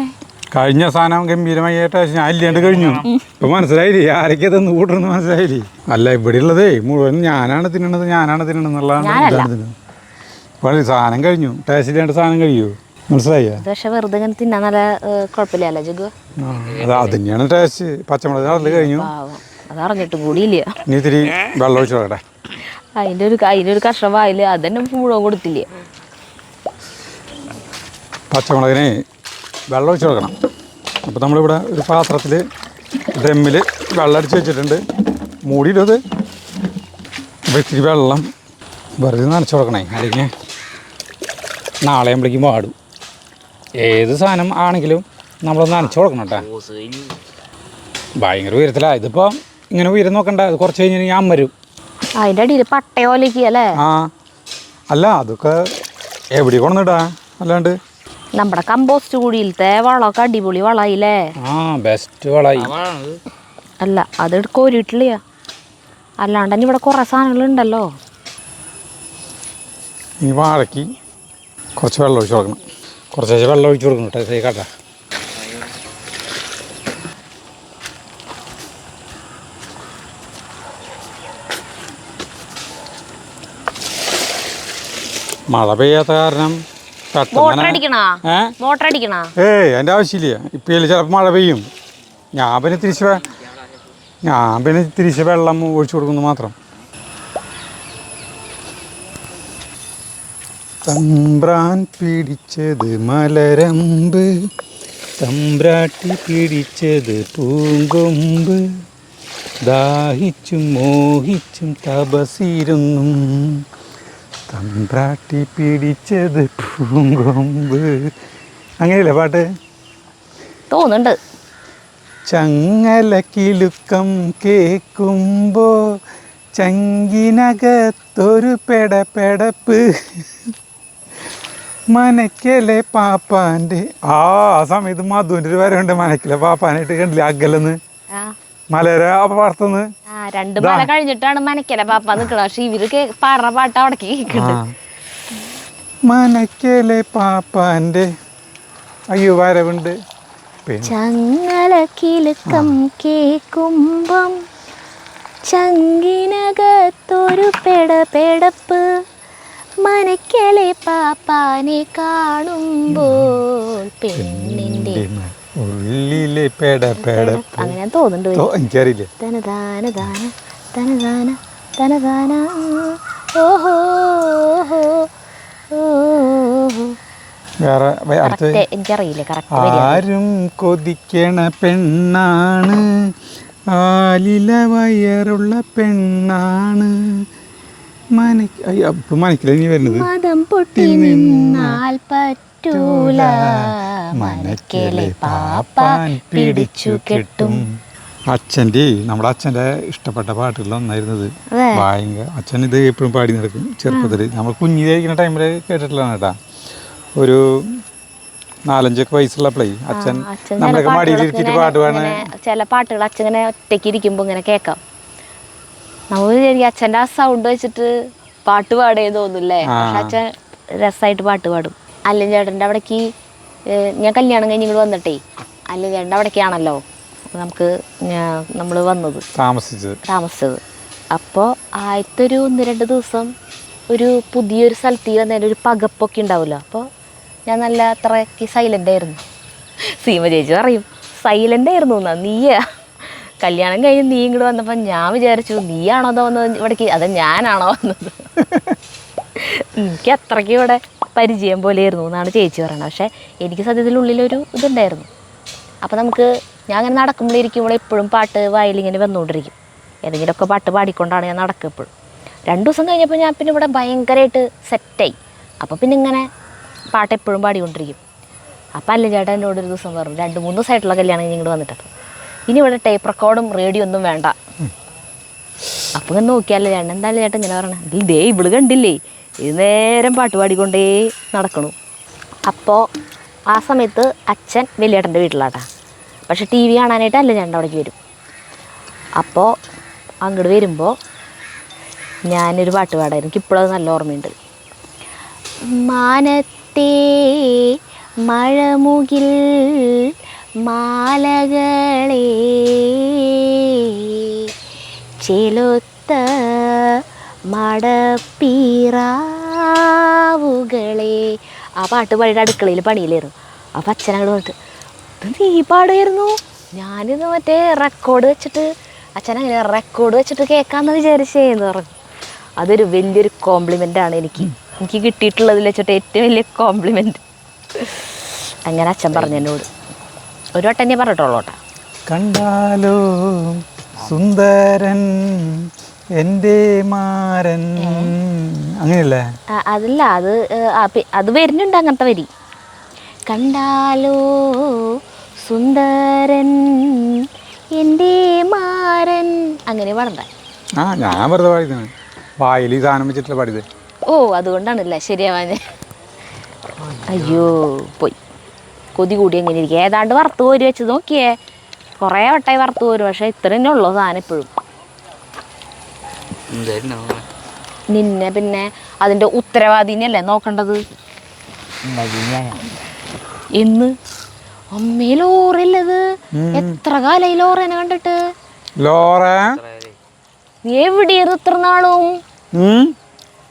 കഴിഞ്ഞ സാധനം ഗംഭീരമായ ടേസ്റ്റ് ഞാൻ ഇല്ലാണ്ട് കഴിഞ്ഞു. ഇപ്പം മനസ്സിലായില്ലേ ആരൊക്കെ തന്നു കൂട്ടണമെന്ന് മനസ്സിലായില്ലേ? അല്ല, ഇവിടെ ഉള്ളതേ മുഴുവൻ ഞാനാണ് തിന്നണത് എന്നുള്ളതാണ് ഇതാണ് തിന്നുന്നത്. അപ്പോൾ സാധനം കഴിഞ്ഞു, ടേസ്റ്റ് ഇല്ലാണ്ട് സാധനം കഴിയുമോ? മനസ്സിലായോ? പക്ഷെ വെറുതെ ഇങ്ങനെ തിന്നാൻ നല്ല കുഴപ്പമില്ല ജഗു. അത് തന്നെയാണ് ടേസ്റ്റ്. പച്ചമുളക് നടല് കഴിഞ്ഞു, അതറിഞ്ഞിട്ട് കൂടിയില്ല. ഇനി ഇത്തിരി വെള്ളം ഒഴിച്ചു നോക്കട്ടെ. അതിൻ്റെ ഒരു കഷ്ണം വായിൽ അതന്നെ മുഴുവൻ കൊടുത്തില്ല. പച്ചമുളകിന് വെള്ളം ഒഴിച്ച് കൊടുക്കണം. അപ്പോൾ നമ്മളിവിടെ ഒരു പാത്രത്തിൽ ദമ്മിൽ വെള്ളം അടിച്ച് വെച്ചിട്ടുണ്ട്. മൂടിയിട്ടത് അപ്പോൾ ഇത്തിരി വെള്ളം വെറുതെ നനച്ച് കൊടുക്കണേ, അല്ലെങ്കിൽ നാളെ ആകുമ്പോഴേക്കും പാടും. ഏത് സാധനം ആണെങ്കിലും നമ്മളൊന്ന് നനച്ച് കൊടുക്കണം കേട്ടോ. ഭയങ്കര ഉയരത്തിലാണ്. ഇതിപ്പോൾ ഇങ്ങനെ ഉയരം നോക്കണ്ട, അത് കുറച്ച് കഴിഞ്ഞ് ഞാൻ വരും. അതിൻ്റെ അടിയിൽ പട്ടയോലേക്ക് അല്ലേ? അല്ല, അതൊക്കെ എവിടെ കൊണ്ടിടാ, അല്ലാണ്ട് നമ്മുടെ കമ്പോസ്റ്റ് കുഴിയിലത്തെ വളമൊക്കെ അടിപൊളി വളായില്ലേ? ബെസ്റ്റ് വളമായി. അല്ല, അത് കോരിയിട്ടില്ല. അല്ലാണ്ട് തന്നെ ഇവിടെ കുറേ സാധനങ്ങളുണ്ടല്ലോ. ഇനി വാഴയ്ക്ക് കുറച്ച് വെള്ളം ഒഴിച്ച് കൊടുക്കണം. കുറച്ച് വെള്ളം ഒഴിച്ച് കൊടുക്കണം കേട്ടോ. കേട്ടാ മഴ പെയ്യാത്ത കാരണം മോട്ടർ അടിക്കണോ? മോട്ടർ അടിക്കണോ? അതിൻ്റെ ആവശ്യമില്ല. ഇപ്പം ചിലപ്പോൾ മഴ പെയ്യും. ഞാൻ പിന്നെ തിരിച്ച് വെള്ളം ഒഴിച്ചു കൊടുക്കുന്നു മാത്രം. തമ്പ്രാൻ പിടിച്ചത് മലരമ്പ്, തമ്പ്രാട്ടി പിടിച്ചത് പൂങ്കൊമ്പ്, ദാഹിച്ചും മോഹിച്ചും തപസിരുന്നും തമ്പ്രാട്ടി പിടിച്ചത് പൂങ്കൊമ്പ്. അങ്ങനെയല്ലേ പാട്ട്? തോന്നുന്നുണ്ട്. ചങ്ങല കിലുക്കം കേൾക്കുമ്പോ ചങ്കിനകത്തൊരു പെടപ്പെടപ്പ്, മനക്കലെ പാപ്പാൻ്റെ ആ സമയത്ത് മധുവിൻ്റെ ഒരു വരവുണ്ട്. മനക്കലെ പാപ്പാനായിട്ട് കണ്ടില്ല അകലെന്ന് മലര പാർത്തുന്ന്. രണ്ട് മല കഴിഞ്ഞിട്ടാണ് മനക്കല പാപ്പ നിക്കണ. പക്ഷെ ഇവര് പാടുന്ന പാട്ട് അവിടെ കേൾക്കുന്നുണ്ട്. മനക്കലെ പാപ്പാൻ്റെ അയ്യോ വരവുണ്ട്. ചങ്ങല കിലുക്കം കേക്കുമ്പം ചങ്കിനകത്തൊരു പെടപ്പെടപ്പ്, മനക്കലെ പാപ്പാനെ കാണുമ്പോൾ പെണ്ണിന്റെ ഉള്ളിലെ പെടപ്പെടപ്പ്. അങ്ങനെ തോന്നുന്നുണ്ട്. എനിക്കറിയില്ല. തനതാന ദാന തനതാന തനതാന ഓഹോ ഓഹോ. വേറെ അടുത്ത് എനിക്കറിയില്ല കറക്റ്റ്. ആരും കൊതിക്കണ പെണ്ണാണ്, ആലില വയറുള്ള പെണ്ണാണ്, മനക്കില്ല നീ വരുന്നത്. മതം പൊട്ടി നിന്നാൽ പറ്റൂല, മനക്കലെ പാപ്പാൻ പിടിച്ചു കെട്ടും. നമ്മുടെ അച്ഛൻ്റെ ഇഷ്ടപ്പെട്ട പാട്ടുകളൊന്നായിരുന്നത്. ഭയങ്കര അച്ഛൻ ഇത് എപ്പോഴും പാടി നടക്കും. ചെറുപ്പത്തിൽ നമ്മൾ കുഞ്ഞിലിരിക്കുന്ന ടൈമിൽ കേട്ടിട്ടുള്ളതാണ് കേട്ടാ. ഒരു 4-5 വയസ്സുള്ളപ്പോഴേ അച്ഛൻ നമ്മളൊക്കെ മടിയിലിരിച്ചിട്ട് പാട്ട് പാടുന്ന ചില പാട്ടുകൾ അച്ഛൻ ഇങ്ങനെ ഒറ്റയ്ക്ക് ഇരിക്കുമ്പോൾ ഇങ്ങനെ കേൾക്കാം. നമ്മൾ വിചാരിക്കും അച്ഛൻ്റെ ആ സൗണ്ട് വെച്ചിട്ട് പാട്ട് പാടേ തോന്നില്ലേ. പക്ഷെ അച്ഛൻ രസമായിട്ട് പാട്ട് പാടും. അല്ലൻ ചേട്ടൻ്റെ അവിടേക്ക് ഞാൻ കല്യാണം കഴിഞ്ഞ് ഇങ്ങോട്ട് വന്നിട്ടേ അല്ലൻ ചേട്ടൻ്റെ അവിടേക്കാണല്ലോ നമ്മൾ വന്നത് താമസിച്ചത്. അപ്പോൾ ആദ്യത്തെ ഒരു 1-2 ദിവസം ഒരു പുതിയൊരു സ്ഥലത്ത് വന്നതിൻ്റെ ഒരു പകപ്പൊക്കെ ഉണ്ടാവുമല്ലോ. അപ്പോൾ ഞാൻ നല്ല അത്രയ്ക്ക് സൈലൻ്റ് ആയിരുന്നു. സീമ ചേച്ചി പറയും സൈലൻ്റ് ആയിരുന്നു എന്നാ. നീയാ കല്യാണം കഴിഞ്ഞ് നീ ഇങ്ങോട്ട് വന്നപ്പോൾ ഞാൻ വിചാരിച്ചു നീയാണോ അതോ വന്നത് ഇവിടേക്ക്, അതോ ഞാനാണോ വന്നത്. എനിക്ക് അത്രയ്ക്ക് ഇവിടെ പരിചയം പോലെയായിരുന്നു എന്നാണ് ചേച്ചി പറയുന്നത്. പക്ഷേ എനിക്ക് സത്യത്തിലുള്ളിലൊരു ഇതുണ്ടായിരുന്നു. അപ്പോൾ ഞാൻ അങ്ങനെ നടക്കുമ്പോഴിരിക്കുമ്പോൾ എപ്പോഴും പാട്ട് വായിലിങ്ങനെ വന്നുകൊണ്ടിരിക്കും. ഏതെങ്കിലുമൊക്കെ പാട്ട് പാടിക്കൊണ്ടാണ് ഞാൻ നടക്കുക എപ്പോഴും. 2 ദിവസം കഴിഞ്ഞപ്പോൾ ഞാൻ പിന്നെ ഇവിടെ ഭയങ്കരമായിട്ട് സെറ്റായി. അപ്പോൾ പിന്നെ ഇങ്ങനെ പാട്ട് എപ്പോഴും പാടിക്കൊണ്ടിരിക്കും. അപ്പം അല്ല ചേട്ടൻ എന്നോട് ഒരു ദിവസം പറഞ്ഞു 2-3 ദിവസമായിട്ടുള്ള കല്യാണം ഇങ്ങോട്ട് വന്നിട്ടപ്പോൾ ഇനി ഇവിടെ ടേപ്പ് റെക്കോർഡും റേഡിയോ ഒന്നും വേണ്ട. അപ്പം ഇങ്ങനെ നോക്കിയാലേ ചേട്ടൻ എന്തായാലും ചേട്ടൻ ഇങ്ങനെ പറഞ്ഞത് ഇതേ ഇവള് കണ്ടില്ലേ ഇത് നേരം പാട്ട് പാടിക്കൊണ്ടേ നടക്കണു. അപ്പോൾ ആ സമയത്ത് അച്ഛൻ വലിയേട്ടൻ്റെ വീട്ടിലാട്ടാ. പക്ഷെ TV കാണാനായിട്ട് അല്ല ചേട്ടൻ അവിടേക്ക് വരും. അപ്പോൾ അങ്ങോട്ട് വരുമ്പോൾ ഞാനൊരു പാട്ട് പാടായിരുന്നു. എനിക്കിപ്പോഴത് നല്ല ഓർമ്മയുണ്ട്. മാനത്തെ മഴമുകിൽ മാലകളെ ചെലുത്ത മടപ്പീറാവുകളെ. ആ പാട്ട് പാടിയിട്ട് അടുക്കളയിൽ പണിയിലായിരുന്നു. അപ്പം അച്ഛനങ്ങോട്ട് വന്നിട്ട് ഇത് നീ പാടുമായിരുന്നു. ഞാനിത് മറ്റേ റെക്കോർഡ് വെച്ചിട്ട് അച്ഛനങ്ങനെ റെക്കോർഡ് വെച്ചിട്ട് കേൾക്കാമെന്ന് വിചാരിച്ചേന്ന് പറഞ്ഞു. അതൊരു വലിയൊരു കോംപ്ലിമെൻ്റാണ് എനിക്ക് കിട്ടിയിട്ടുള്ളതിൽ വെച്ചിട്ട് ഏറ്റവും വലിയ കോംപ്ലിമെൻറ്റ്. അങ്ങനെ അച്ഛൻ പറഞ്ഞു എന്നോട്. ഒരു വട്ടം ഞാൻ പറഞ്ഞിട്ടുള്ളൂ കേട്ടോ. കണ്ടാലോ സുന്ദരൻ എൻ്റെ മാരൻ അങ്ങനെയല്ലേ? അതല്ല, അത് വരുന്നുണ്ട് അങ്ങനത്തെ വരി. കണ്ടാലോ സുന്ദരൻ എൻ്റെ മാരൻ അങ്ങനെ പാടണ്ട. ഞാൻ വെറുതെ പാടിയതാണ്. വായിൽ ഈ സാധനം വെച്ചിട്ടുള്ള പാടിയത്. ഓ അതുകൊണ്ടാണല്ലേ ശരിയാവാഞ്ഞ്. അയ്യോ പോയി. കൊതി കൂടി എങ്ങനെ ഇരിക്കുക. ഏതാണ്ട് വറുത്ത് കോരി വെച്ച് നോക്കിയേ. കുറേ വട്ടമായി വറുത്ത് കോരും. പക്ഷേ ഇത്ര തന്നെ ഉള്ളൂ സാധനം എപ്പോഴും. എന്തായിരുന്നു നിന്നെ പിന്നെ അതിൻ്റെ ഉത്തരവാദിനെയല്ലേ നോക്കേണ്ടത്. ഉണ്ടാക്കി ഞാൻ എന്ന് അമ്മേ ലോറല്ലത്. എത്ര കാലായി ലോറേനെ കണ്ടിട്ട്? ലോറേ നീ എവിടെയായിരുന്നു ഇത്ര നാളും?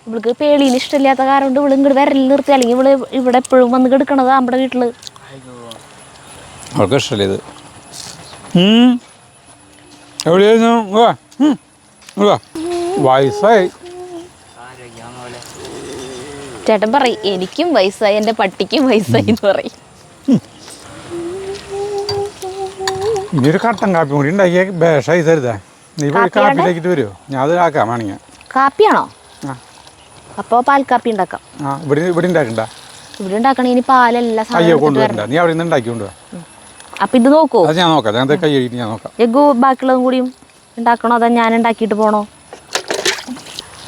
ഇവൾക്ക് പേളിയിൽ ഇഷ്ടമില്ലാത്ത കാരണം കൊണ്ട് ഇവള് ഇങ്ങോട്ട് വരൽ നിർത്തി, അല്ലെങ്കിൽ ഇവള് ഇവിടെ എപ്പോഴും വന്ന് കിടക്കണത് നമ്മുടെ വീട്ടില്. അവൾക്ക് ഇഷ്ടമല്ലേ ഇത്? എവിടെയായിരുന്നു? വയസ്സായി. ആരോഗ്യം പോലെ ചേട്ടൻ പറയും എനിക്കും വയസ്സായി, എൻ്റെ പട്ടിക്കും വയസ്സായി എന്ന് പറയും. ഇനിയൊരു കട്ടൻ കാപ്പി കൂടി ഉണ്ടാക്കിയ ബേഷായി തരുതാ. നീ പോയി കാപ്പിയിലേക്കിട്ട് വരുമോ? ഞാൻ അത് ആക്കാം വേണമെങ്കിൽ. കാപ്പിയാണോ? ആ അപ്പോൾ പാൽ കാപ്പി ഉണ്ടാക്കാം. ആ ഇവിടെ ഉണ്ടാക്കണ്ട. ഇവിടെ ഉണ്ടാക്കണേ ഇനി പാലെല്ലാം അയ്യോ കൊണ്ടുവരണ്ട, നീ അവിടെ നിന്ന് ഉണ്ടാക്കി കൊണ്ടുപോവാ. അപ്പം ഇത് നോക്കൂ. അത് ഞാൻ നോക്കാം, ഞാൻ കൈ കഴിയിട്ട് ഞാൻ നോക്കാം. എഗ്ഗു ബാക്കിയുള്ളതും കൂടിയും ഉണ്ടാക്കണോ അതാ ഞാൻ ഉണ്ടാക്കിയിട്ട് പോണോ?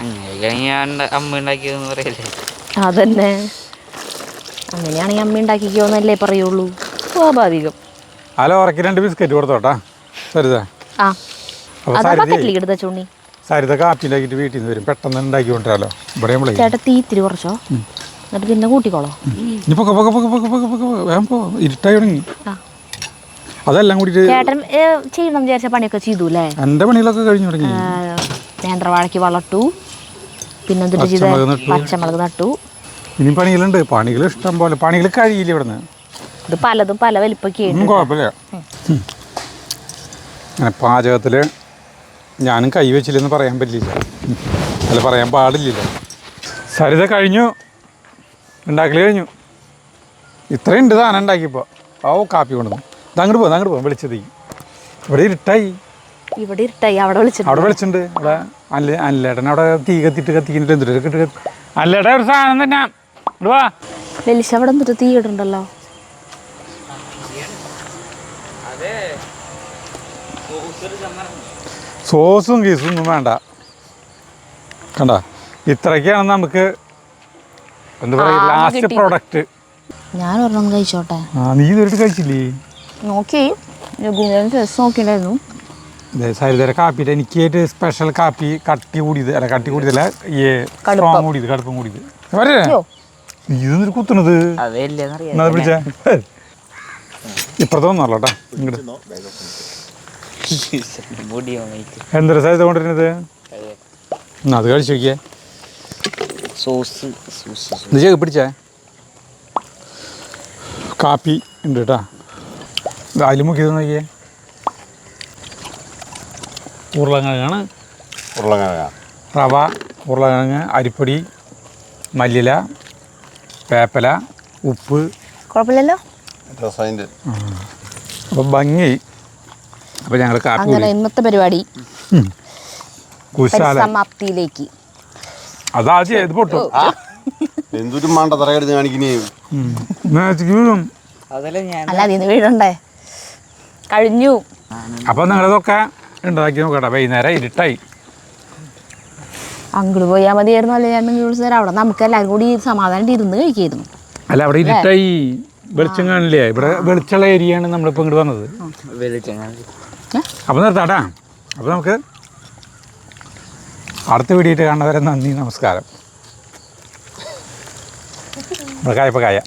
അങ്ങനെ ഞാൻ അമ്മ ഉണ്ടാക്കിയതെന്ന് പറയല്ലേ. അതന്നെ, അങ്ങനെയാണെങ്കിൽ അമ്മ ഉണ്ടാക്കിക്കോന്നല്ലേ പറയുള്ളൂ. സ്വാഭാവികം. ഹലോ, ഉറക്കി 2 ബിസ്ക്കറ്റ് കൊടുത്തോട്ടാ സരിത. ആ അപ്പോൾ അതാ സരിത ബക്കറ്റിലേക്ക് എടുത്ത ചുണ്ണി. സരിത കാപ്പി ഉണ്ടാക്കിയിട്ട് വീട്ടിൽ നിന്ന് വരും, പെട്ടെന്ന് ഉണ്ടാക്കി കൊണ്ടുവരാമല്ലോ. ഇവിടെ നമ്മളെ ചേട്ടാ തീ ഇത്തിരി കുറച്ചോ, എന്നിട്ട് പിന്നെ കൂട്ടിക്കോളോ. ഇനി വേഗം പോ, ഇരുട്ടായി തുടങ്ങി. ആ അതെല്ലാം കൂടിയിട്ട് ചേട്ടൻ ചെയ്യണം വിചാരിച്ച പണിയൊക്കെ ചെയ്തു അല്ലേ? എൻ്റെ പണികളൊക്കെ കഴിഞ്ഞു തുടങ്ങി. നേന്ത്രവാഴയ്ക്ക് വളർത്തു, പിന്നെ എന്തിട്ട് ചെയ്ത പച്ചമുളക് നട്ടു. ഇനി പണികളുണ്ട്, പണികൾ ഇഷ്ടം പോലെ. പണികൾ കഴിയില്ല ഇവിടുന്ന്. ഇത് പലതും പല വലിപ്പൊക്കെ ഒന്നും കുഴപ്പമില്ല. അങ്ങനെ പാചകത്തിൽ ഞാനും കൈ വെച്ചില്ലെന്ന് പറയാൻ പറ്റില്ല, അല്ല പറയാൻ പാടില്ലല്ലോ. സരിത കഴിഞ്ഞു, ഉണ്ടാക്കൽ കഴിഞ്ഞു. ഇത്രയുണ്ട് സാധനം ഉണ്ടാക്കിയപ്പോൾ. ഓ കാപ്പി കൊണ്ടുവന്നു. അങ്ങോട്ട് പോകാം വിളിച്ചത്. ഇവിടെ ഇരുട്ടായി. ഇവിടെ ഇരുട്ടായി. അവിടെ വിളിച്ചിട്ടുണ്ട്. അവിടെ അല്ലേട്ടൻ അവിടെ തീ കത്തിക്കിട്ട് എന്തിട്ട് അല്ലേട്ടൻ ഒരു സാധനം തന്നെ വാ. വെലിശ അവിടെ എന്നിട്ട് തീ ഇടുണ്ടല്ലോ. സോസും ഗീസും ഒന്നും വേണ്ട. കണ്ട, ഇത്രയ്ക്കാണ് നമുക്ക് എന്താ പറയുക ലാസ്റ്റ് പ്രൊഡക്റ്റ്. ഞാൻ ഒരെണ്ണം കഴിച്ചോട്ടെ. നീ ഇതൊരു കഴിച്ചില്ലേ? നോക്കി നോക്കിണ്ടായിരുന്നു. സരിതര കാപ്പിയിട്ട് എനിക്കായിട്ട് സ്പെഷ്യൽ കാപ്പി കട്ടി കൂടിയതല്ല, ഈ സ്ട്രോങ് കൂടിയത്, കടുപ്പം കൂടിയത്. വരേ ഇതൊന്നൊരു കുത്തുന്നത് അതല്ലെന്നറിയാം. വിളിച്ചേ ഇപ്പുറത്ത് വന്നല്ലോ കേട്ടോ. ഇങ്ങോട്ട് എന്തൊരു സരിത കൊണ്ടിരുന്നത്? അത് കഴിച്ചു നോക്കിയേ. സോസ് ഇത് ചെയ്ത് പിടിച്ചേ. കാപ്പി ഉണ്ട് കേട്ടോ. അതിൽ മുക്കിയത് നോക്കിയേ. ഉരുളക്കിഴങ്ങാണ്. റവ, ഉരുളക്കിഴങ്ങ്, അരിപ്പൊടി, മല്ലിയില, വേപ്പില, ഉപ്പ്. കുഴപ്പമില്ലല്ലോ. അപ്പം ഭംഗി. അപ്പം ഞങ്ങൾ കാപ്പി അങ്ങനെ ഇന്നത്തെ പരിപാടി കുശാല സമാപ്തിയിലേക്ക്. അതാ ചെയ്ത് പൊട്ടു. എന്തൊരു മാണ്ട തറയെടുത്ത് കാണിക്കുന്നേ. അതല്ല ഞാൻ അല്ല അതിന് വീടുണ്ടേ കഴിഞ്ഞു. അപ്പം നിങ്ങളിതൊക്കെ ഉണ്ടാക്കി നോക്കട്ടെ. വൈകുന്നേരം ഇരുട്ടായി. അങ്ങോട്ട് പോയാൽ മതിയായിരുന്നു. അല്ലെ ഞാൻ വിളിച്ചു തരാം. അവിടെ നമുക്ക് എല്ലാവരും കൂടി സമാധാനം ഇരുന്ന് കഴിക്കായിരുന്നു. അല്ല അവിടെ ഇരുട്ടായി, വെളിച്ചം കാണില്ലേ? ഇവിടെ വെളിച്ചുള്ള ഏരിയയാണ് നമ്മളിപ്പോൾ ഇങ്ങോട്ട് വന്നത്. അപ്പം നിർത്താട്ടാ. അപ്പോൾ നമുക്ക് അടുത്ത വീഡിയോയിട്ട് കാണുന്നവരെ നന്ദി, നമസ്കാരം. നമ്മുടെ കായപ്പോൾ കായ.